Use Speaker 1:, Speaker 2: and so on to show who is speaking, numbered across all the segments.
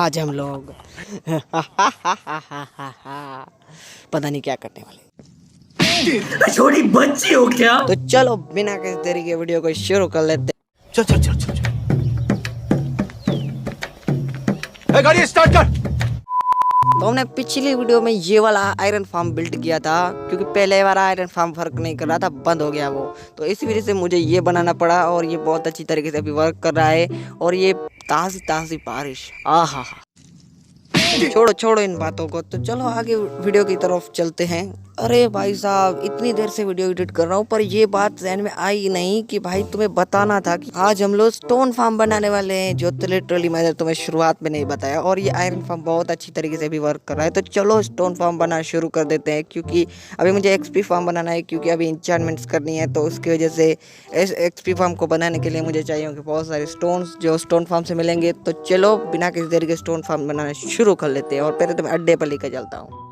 Speaker 1: आज हम लोग पता नहीं क्या करने वाले।
Speaker 2: छोटी बच्ची हो क्या?
Speaker 1: तो चलो बिना किसी देरी के वीडियो को शुरू कर लेते।
Speaker 2: चल चल चल चल गाड़ी स्टार्ट कर।
Speaker 1: तो हमने पिछली वीडियो में ये वाला आयरन फार्म बिल्ड किया था, क्योंकि पहले वाला आयरन फार्म वर्क नहीं कर रहा था, बंद हो गया वो। तो इसी वजह से मुझे ये बनाना पड़ा और ये बहुत अच्छी तरीके से अभी वर्क कर रहा है। और ये ताज़ी ताज़ी बारिश, आहा। छोड़ो छोड़ो इन बातों को, तो चलो आगे वीडियो की तरफ चलते हैं। अरे भाई साहब, इतनी देर से वीडियो एडिट कर रहा हूँ, पर ये बात ध्यान में आई नहीं कि भाई तुम्हें बताना था कि आज हम लोग स्टोन फार्म बनाने वाले हैं, जो तो लिटरली मैंने तुम्हें शुरुआत में नहीं बताया। और ये आयरन फार्म बहुत अच्छी तरीके से भी वर्क कर रहा है। तो चलो स्टोन फार्म बनाना शुरू कर देते हैं, क्योंकि अभी मुझे एक्सपी फार्म बनाना है, क्योंकि अभी इंचार्टमेंट्स करनी है। तो उसकी वजह से इस एक्सपी फार्म को बनाने के लिए मुझे चाहिए होंगे बहुत सारे स्टोन्स, जो स्टोन फार्म से मिलेंगे। तो चलो बिना किसी देरी के स्टोन फार्म बनाना शुरू कर लेते हैं। और पहले तो मैं अड्डे पर लेकर चलता हूँ।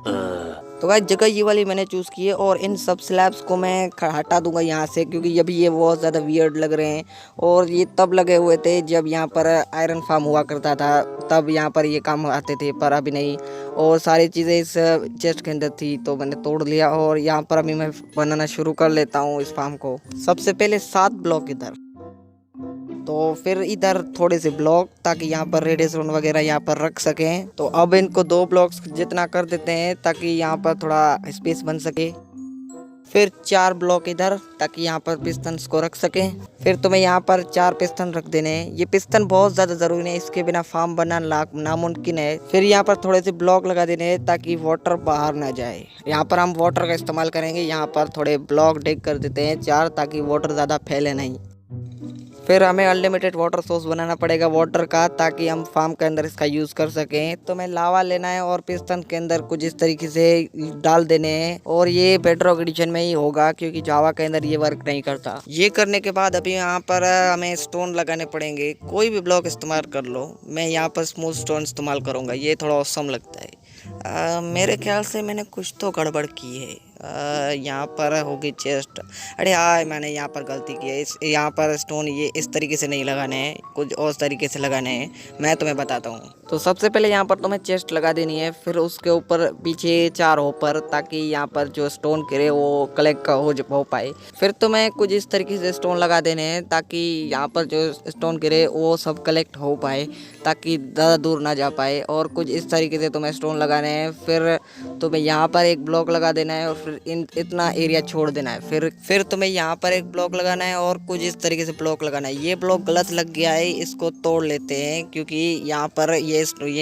Speaker 1: तो गाइस जगह ये वाली मैंने चूज़ की है, और इन सब स्लैब्स को मैं हटा दूंगा यहाँ से, क्योंकि अभी ये बहुत ज़्यादा वियर्ड लग रहे हैं। और ये तब लगे हुए थे जब यहाँ पर आयरन फार्म हुआ करता था, तब यहाँ पर ये काम आते थे, पर अभी नहीं। और सारी चीज़ें इस चेस्ट के अंदर थी, तो मैंने तोड़ लिया। और यहाँ पर अभी मैं बनाना शुरू कर लेता हूँ इस फार्म को। सबसे पहले 7 ब्लॉक इधर, तो फिर इधर थोड़े से ब्लॉक, ताकि यहाँ पर रेडिएशन वगैरह यहाँ पर रख सकें। तो अब इनको 2 ब्लॉक्स जितना कर देते हैं, ताकि यहाँ पर थोड़ा स्पेस बन सके। फिर 4 ब्लॉक इधर, ताकि यहाँ पर पिस्टन्स को रख सकें। फिर तुम्हें यहाँ पर 4 पिस्टन रख देने हैं। ये पिस्टन बहुत ज़्यादा ज़रूरी है, इसके बिना फार्म बनाना नामुमकिन है। फिर यहाँ पर थोड़े से ब्लॉक लगा देने हैं, ताकि वाटर बाहर ना जाए। यहाँ पर हम वाटर का इस्तेमाल करेंगे। यहाँ पर थोड़े ब्लॉक डिग कर देते हैं 4, ताकि वाटर ज़्यादा फैले नहीं। फिर हमें अनलिमिटेड वाटर सोर्स बनाना पड़ेगा वाटर का, ताकि हम फार्म के अंदर इसका यूज़ कर सकें। तो मैं लावा लेना है और पिस्टन के अंदर कुछ इस तरीके से डाल देने हैं। और ये बेडरॉक एडिशन में ही होगा, क्योंकि जावा के अंदर ये वर्क नहीं करता। ये करने के बाद अभी यहाँ पर हमें स्टोन लगाने पड़ेंगे। कोई भी ब्लॉक इस्तेमाल कर लो, मैं यहाँ पर स्मूथ स्टोन इस्तेमाल करूँगा, ये थोड़ा औसम लगता है। मेरे ख्याल से मैंने कुछ तो गड़बड़ की है। यहाँ पर होगी चेस्ट। अरे हाँ, मैंने यहाँ पर गलती की है। यहाँ पर स्टोन ये इस तरीके से नहीं लगाने हैं, कुछ और तरीके से लगाने हैं। मैं तुम्हें बताता हूँ। तो सबसे पहले यहाँ पर तुम्हें चेस्ट लगा देनी है, फिर उसके ऊपर पीछे 4 होपर, ताकि यहाँ पर जो स्टोन गिरे वो कलेक्ट हो पाए। फिर तुम्हें कुछ इस तरीके से स्टोन लगा देने हैं, ताकि यहाँ पर जो स्टोन गिरे वो सब कलेक्ट हो पाए, ताकि ज़्यादा दूर ना जा पाए। और कुछ इस तरीके से तुम्हें स्टोन लगाने हैं। फिर तुम्हें यहाँ पर एक ब्लॉक लगा देना है, और फिर इतना एरिया छोड़ देना है। फिर तुम्हें यहाँ पर एक ब्लॉक लगाना है, और कुछ इस तरीके से ब्लॉक लगाना है। ये ब्लॉक गलत लग गया है, इसको तोड़ लेते हैं, क्योंकि यहाँ पर ये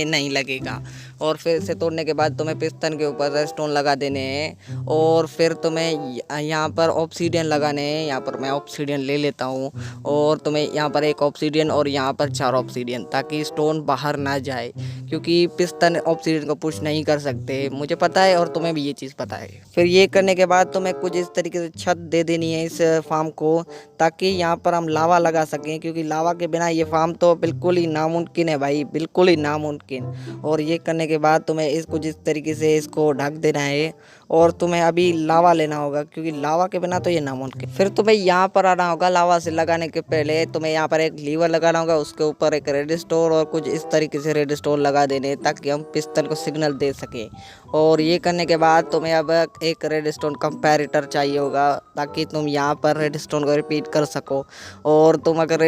Speaker 1: नहीं लगेगा। और फिर इसे तोड़ने के बाद तुम्हें पिस्टन के ऊपर स्टोन लगा देने हैं। और फिर तुम्हें यहाँ पर ऑब्सीडियन लगाने हैं। यहाँ पर मैं ऑब्सीडियन ले लेता हूँ। और तुम्हें यहाँ पर एक ऑब्सीडियन और यहाँ पर 4 ऑब्सीडियन, ताकि स्टोन बाहर ना जाए, क्योंकि पिस्टन ऑब्सीडियन को पुश नहीं कर सकते, मुझे पता है और तुम्हें भी ये चीज़ पता है। फिर ये करने के बाद तुम्हें कुछ इस तरीके से छत दे देनी है इस फार्म को, ताकि यहाँ पर हम लावा लगा सकें, क्योंकि लावा के बिना ये फार्म तो बिल्कुल ही नामुमकिन है भाई, बिल्कुल ही नामुमकिन। और ये करने के बाद तुम्हें इसको जिस तरीके से इसको ढक देना है। और तुम्हें अभी लावा लेना होगा, क्योंकि लावा के बिना तो ये नामुमकिन। फिर तुम्हें यहाँ पर आना होगा। लावा से लगाने के पहले तुम्हें यहाँ पर एक लीवर लगाना होगा, उसके ऊपर एक रेड स्टोन और कुछ इस तरीके से रेड स्टोन लगा देने, ताकि हम पिस्टन को सिग्नल दे सकें। और ये करने के बाद तुम्हें अब एक रेड स्टोन कंपैरेटर चाहिए होगा, ताकि तुम यहाँ पर रेड स्टोन को रिपीट कर सको। और तुम अगर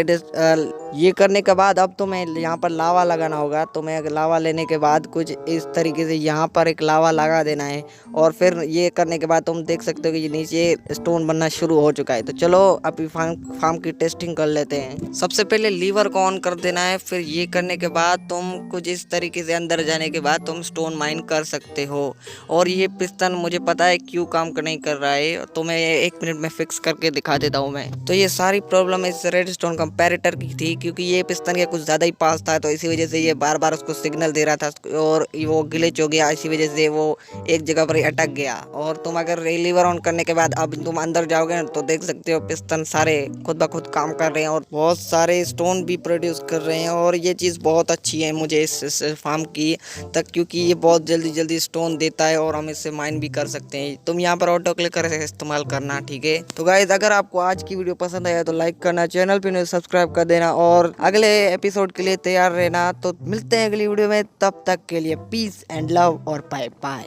Speaker 1: ये करने के बाद अब तुम्हें यहाँ पर लावा लगाना होगा। तुम्हें लावा लेने के बाद कुछ इस तरीके से यहाँ पर एक लावा लगा देना है। और फिर ये करने के बाद तुम देख सकते हो कि ये नीचे स्टोन बनना शुरू हो चुका है। तो चलो अभी फार्म की टेस्टिंग कर लेते हैं। सबसे पहले लीवर को ऑन कर देना है। फिर ये करने के बाद तुम कुछ इस तरीके से अंदर जाने के बाद तुम स्टोन माइन कर सकते हो। और ये पिस्टन मुझे पता है क्यों काम नहीं कर रहा है, तो मैं 1 मिनट में फिक्स करके दिखा देता हूँ मैं। तो ये सारी प्रॉब्लम इस रेड स्टोन कंपैरेटर की थी, क्योंकि ये पिस्टन के कुछ ज़्यादा ही पास था, तो इसी वजह से ये बार बार उसको सिग्नल दे रहा था, और वो ग्लिच हो गया। इसी वजह से वो एक जगह पर ही अटक गया। और तुम अगर लीवर ऑन करने के बाद अब तुम अंदर जाओगे तो देख सकते हो पिस्टन सारे खुद ब खुद काम कर रहे हैं, और बहुत सारे स्टोन भी प्रोड्यूस कर रहे हैं। और ये चीज़ बहुत अच्छी है मुझे इस फार्म की तक, क्योंकि ये बहुत जल्दी जल्दी स्टोन फ़ोन देता है और हम इससे माइन भी कर सकते हैं। तुम यहाँ पर ऑटो क्लिक करके इस्तेमाल करना, ठीक है। तो गाइस अगर आपको आज की वीडियो पसंद आया तो लाइक करना, चैनल पे सब्सक्राइब कर देना और अगले एपिसोड के लिए तैयार रहना। तो मिलते हैं अगली वीडियो में, तब तक के लिए पीस एंड लव और bye bye.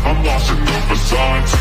Speaker 3: I'm lost in the facade.